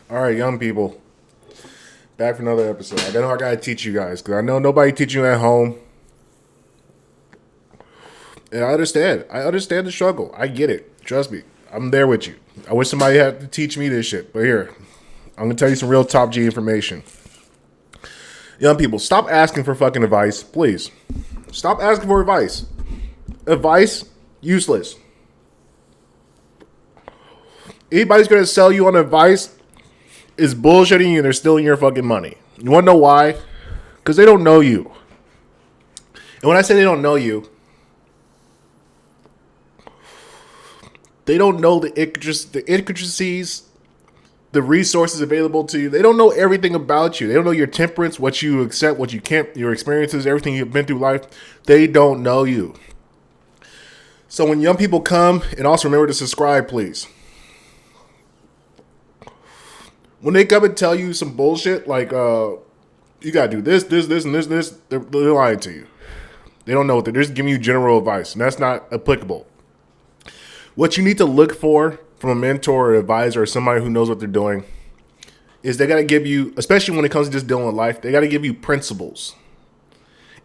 All right, young people, back for another episode. I know I gotta teach you guys because I know nobody teaching you at home, and I understand. I understand the struggle. I get it. Trust me, I'm there with you. I wish somebody had to teach me this shit, but here, I'm gonna tell you some real top G information. Young people, stop asking for fucking advice, please. Stop asking for advice. Advice, useless. Anybody's gonna sell you on advice is bullshitting you and they're stealing your fucking money. You wanna know why? Because they don't know you. And when I say they don't know you, they don't know the intricacies, the resources available to you. They don't know everything about you. They don't know your temperance, what you accept, what you can't, your experiences, everything you've been through life. They don't know you. So when young people come, and also remember to subscribe, please. When they come and tell you some bullshit like you gotta do this, and this, they're lying to you. They don't know what they're just giving you general advice, and that's not applicable. What you need to look for from a mentor or advisor or somebody who knows what they're doing is they got to give you, especially when it comes to just dealing with life, they got to give you principles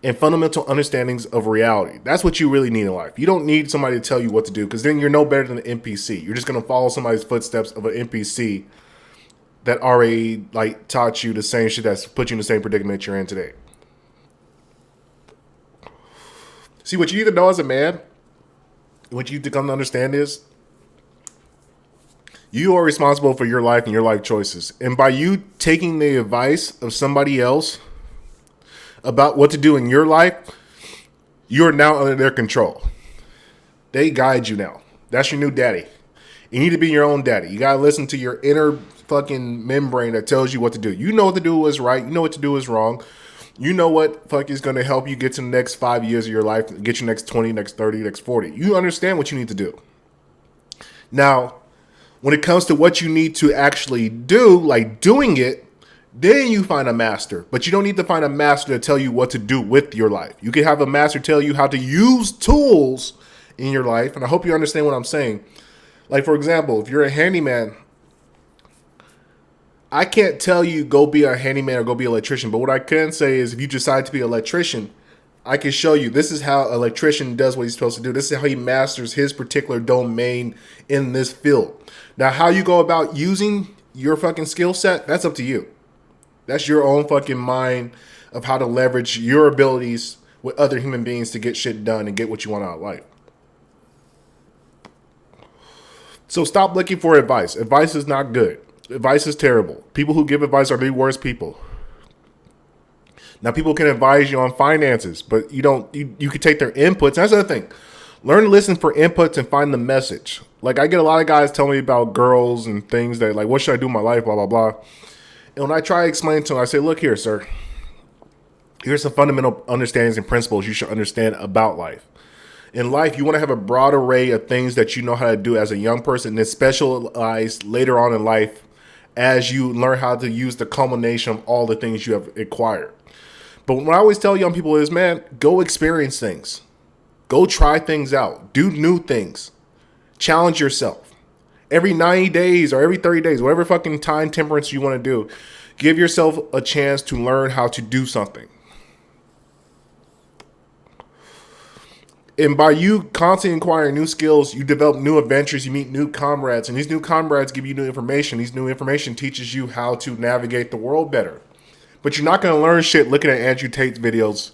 and fundamental understandings of reality. That's what you really need in life. You don't need somebody to tell you what to do because then you're no better than an NPC. You're just going to follow somebody's footsteps of an NPC that already like taught you the same shit that's put you in the same predicament you're in today. See, what you need to know as a man, what you need to come to understand is you are responsible for your life and your life choices. And by you taking the advice of somebody else about what to do in your life, you're now under their control. They guide you now. That's your new daddy. You need to be your own daddy. You got to listen to your inner fucking membrane that tells you what to do. You know what to do is right. You know what to do is wrong. You know what fuck is going to help you get to the next 5 years of your life, get your next 20, next 30, next 40. You understand what you need to do. Now, when it comes to what you need to actually do, like doing it, then you find a master. But you don't need to find a master to tell you what to do with your life. You can have a master tell you how to use tools in your life. And I hope you understand what I'm saying. Like, for example, if you're a handyman, I can't tell you go be a handyman or go be an electrician. But what I can say is if you decide to be an electrician, I can show you this is how an electrician does what he's supposed to do. This is how he masters his particular domain in this field. Now, how you go about using your fucking skill set, that's up to you. That's your own fucking mind of how to leverage your abilities with other human beings to get shit done and get what you want out of life. So stop looking for advice. Advice is not good. Advice is terrible. People who give advice are the worst people. Now, people can advise you on finances, but you can take their inputs. That's the other thing. Learn to listen for inputs and find the message. Like, I get a lot of guys telling me about girls and things that, like, what should I do in my life, blah, blah, blah. And when I try to explain to them, I say, look here, sir. Here's some fundamental understandings and principles you should understand about life. In life, you want to have a broad array of things that you know how to do as a young person and then specialize later on in life as you learn how to use the culmination of all the things you have acquired. But what I always tell young people is, man, go experience things. Go try things out. Do new things. Challenge yourself. Every 90 days or every 30 days, whatever fucking time temperance you want to do, give yourself a chance to learn how to do something. And by you constantly acquiring new skills, you develop new adventures, you meet new comrades, and these new comrades give you new information. These new information teaches you how to navigate the world better. But you're not going to learn shit looking at Andrew Tate's videos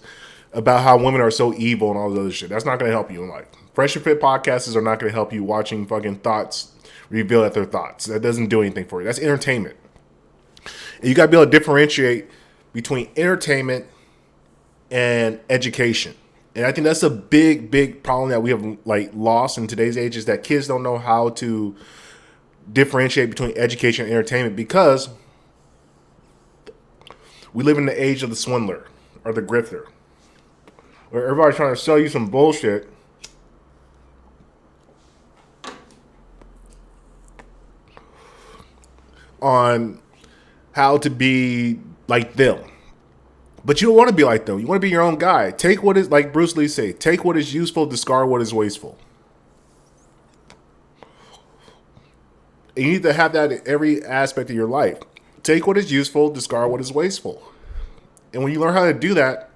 about how women are so evil and all this other shit. That's not going to help you in life. Fresh and Fit podcasts are not going to help you watching fucking thoughts reveal at their thoughts. That doesn't do anything for you. That's entertainment. And you got to be able to differentiate between entertainment and education. And I think that's a big, big problem that we have like lost in today's age is that kids don't know how to differentiate between education and entertainment because we live in the age of the swindler or the grifter, where everybody's trying to sell you some bullshit on how to be like them. But you don't want to be like them. You want to be your own guy. Take what is, like Bruce Lee say, take what is useful, discard what is wasteful. And you need to have that in every aspect of your life. Take what is useful, discard what is wasteful. And when you learn how to do that,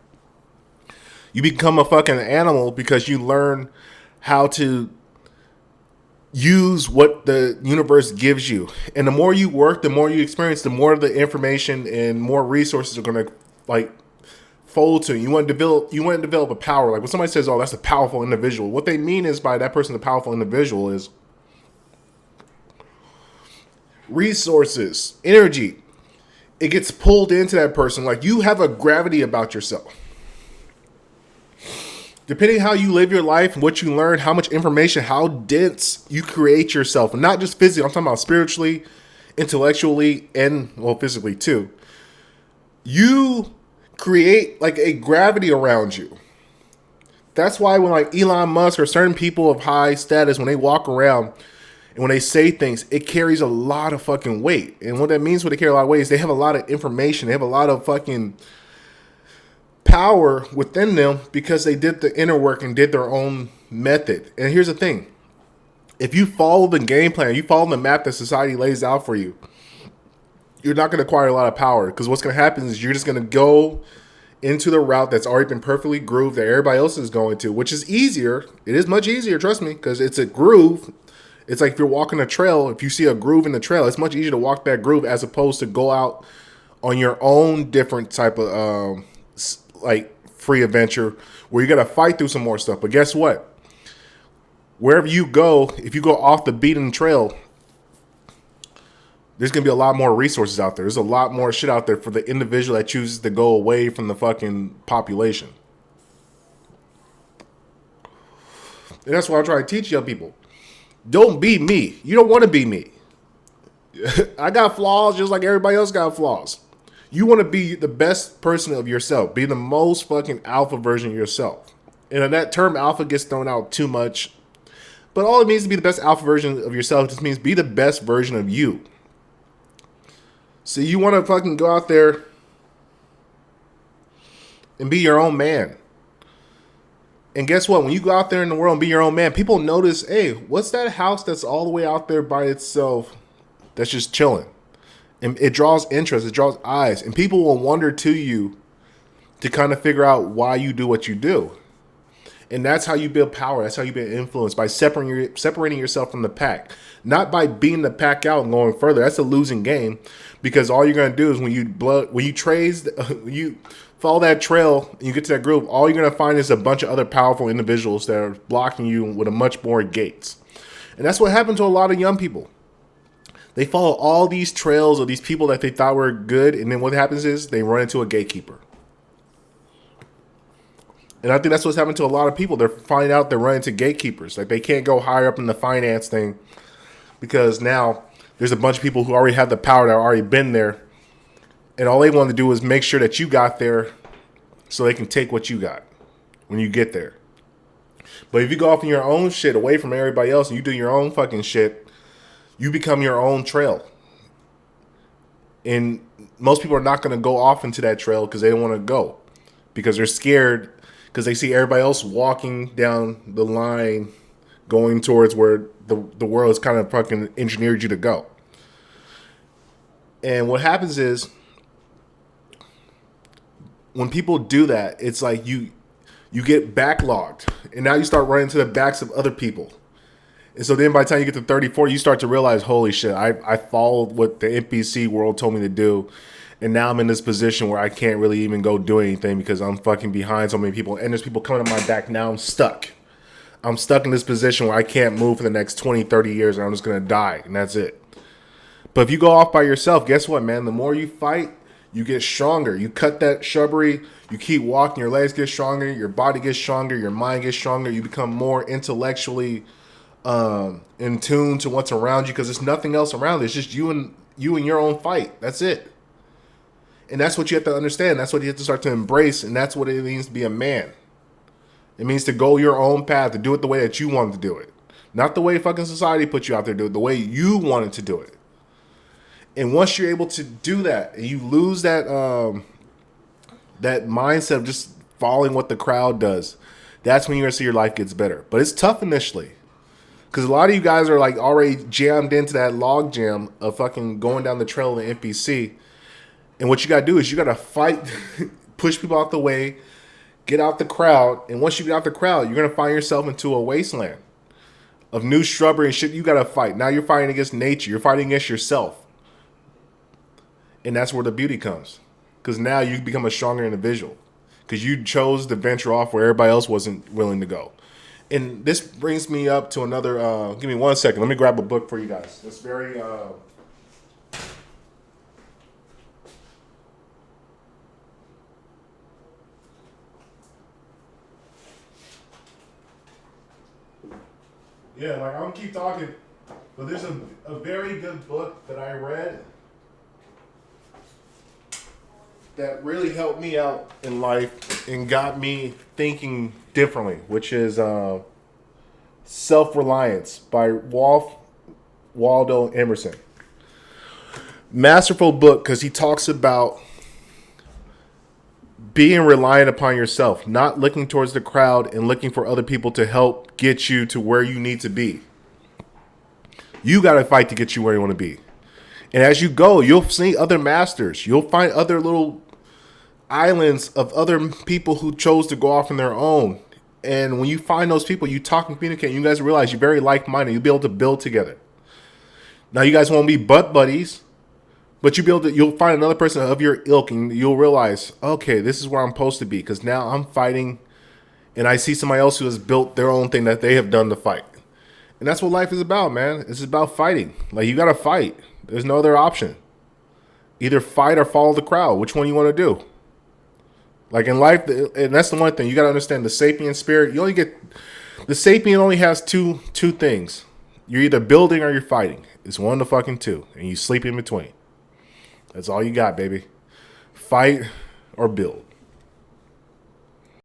you become a fucking animal because you learn how to use what the universe gives you. And the more you work, the more you experience, the more the information and more resources are going to like fold to you. You want to develop a power. Like when somebody says, "Oh, that's a powerful individual," what they mean is by that person, a powerful individual, is resources, energy. It gets pulled into that person. Like you have a gravity about yourself. Depending how you live your life, what you learn, how much information, how dense you create yourself, and not just physically. I'm talking about spiritually, intellectually, and well, physically too. You create like a gravity around you. That's why when like Elon Musk or certain people of high status, when they walk around and when they say things, it carries a lot of fucking weight. And what that means when they carry a lot of weight is they have a lot of information. They have a lot of fucking power within them because they did the inner work and did their own method. And here's the thing. If you follow the game plan, you follow the map that society lays out for you, you're not going to acquire a lot of power because what's going to happen is you're just going to go into the route that's already been perfectly grooved that everybody else is going to, which is easier. It is much easier, trust me, because it's a groove. It's like if you're walking a trail, if you see a groove in the trail, it's much easier to walk that groove as opposed to go out on your own different type of like free adventure where you got to fight through some more stuff. But guess what? Wherever you go, if you go off the beaten trail, there's going to be a lot more resources out there. There's a lot more shit out there for the individual that chooses to go away from the fucking population. And that's why I try to teach young people. Don't be me. You don't want to be me. I got flaws just like everybody else got flaws. You want to be the best person of yourself. Be the most fucking alpha version of yourself. And that term alpha gets thrown out too much. But all it means to be the best alpha version of yourself just means be the best version of you. So you want to fucking go out there and be your own man. And guess what? When you go out there in the world and be your own man, people notice, hey, what's that house that's all the way out there by itself that's just chilling? And it draws interest. It draws eyes. And people will wonder to you to kind of figure out why you do what you do. And that's how you build power. That's how you build influence, by separating yourself from the pack. Not by beating the pack out and going further. That's a losing game, because all you're going to do is when you follow that trail and you get to that group, all you're going to find is a bunch of other powerful individuals that are blocking you with a much more gates. And that's what happened to a lot of young people. They follow all these trails of these people that they thought were good, and then what happens is they run into a gatekeeper. And I think that's what's happened to a lot of people. They're finding out they're running into gatekeepers. Like they can't go higher up in the finance thing because now there's a bunch of people who already have the power that have already been there. And all they want to do is make sure that you got there so they can take what you got when you get there. But if you go off in your own shit away from everybody else and you do your own fucking shit, you become your own trail. And most people are not going to go off into that trail because they don't want to go. Because they're scared, because they see everybody else walking down the line going towards where the world has kind of fucking engineered you to go. And what happens is, when people do that, it's like you get backlogged. And now you start running to the backs of other people. And so then by the time you get to 30, 40, you start to realize, holy shit, I followed what the NPC world told me to do. And now I'm in this position where I can't really even go do anything because I'm fucking behind so many people. And there's people coming on my back. Now I'm stuck. I'm stuck in this position where I can't move for the next 20, 30 years. And I'm just going to die. And that's it. But if you go off by yourself, guess what, man? The more you fight, you get stronger. You cut that shrubbery. You keep walking. Your legs get stronger. Your body gets stronger. Your mind gets stronger. You become more intellectually in tune to what's around you because there's nothing else around. It's just you and your own fight. That's it. And that's what you have to understand. That's what you have to start to embrace. And that's what it means to be a man. It means to go your own path, to do it the way that you wanted to do it. Not the way fucking society put you out there to do it, the way you wanted to do it. And once you're able to do that, and you lose that that mindset of just following what the crowd does, that's when you're going to see your life gets better. But it's tough initially. Because a lot of you guys are like already jammed into that log jam of fucking going down the trail of the NPC. And what you got to do is you got to fight, push people out the way, get out the crowd. And once you get out the crowd, you're going to find yourself into a wasteland of new shrubbery and shit you got to fight. Now you're fighting against nature. You're fighting against yourself. And that's where the beauty comes. Because now you become a stronger individual. Because you chose to venture off where everybody else wasn't willing to go. And this brings me up to another, give me 1 second. Let me grab a book for you guys. It's very, yeah, like I'm gonna keep talking, but there's a very good book that I read that really helped me out in life and got me thinking differently, which is Self-Reliance by Waldo Emerson. Masterful book because he talks about being reliant upon yourself, not looking towards the crowd and looking for other people to help get you to where you need to be. You got to fight to get you where you want to be. And as you go, you'll see other masters. You'll find other little islands of other people who chose to go off on their own. And when you find those people, you talk and communicate. You guys realize you're very like-minded. You'll be able to build together. Now, you guys won't be butt buddies, but you'll find another person of your ilk, and you'll realize, okay, this is where I'm supposed to be. Because now I'm fighting, and I see somebody else who has built their own thing that they have done to fight. And that's what life is about, man. It's about fighting. Like, you got to fight. There's no other option. Either fight or follow the crowd. Which one you want to do? Like in life, and that's the one thing you got to understand. The sapient spirit, the sapient only has two things. You're either building or you're fighting. It's one of the fucking two, and you sleep in between. That's all you got, baby. Fight or build.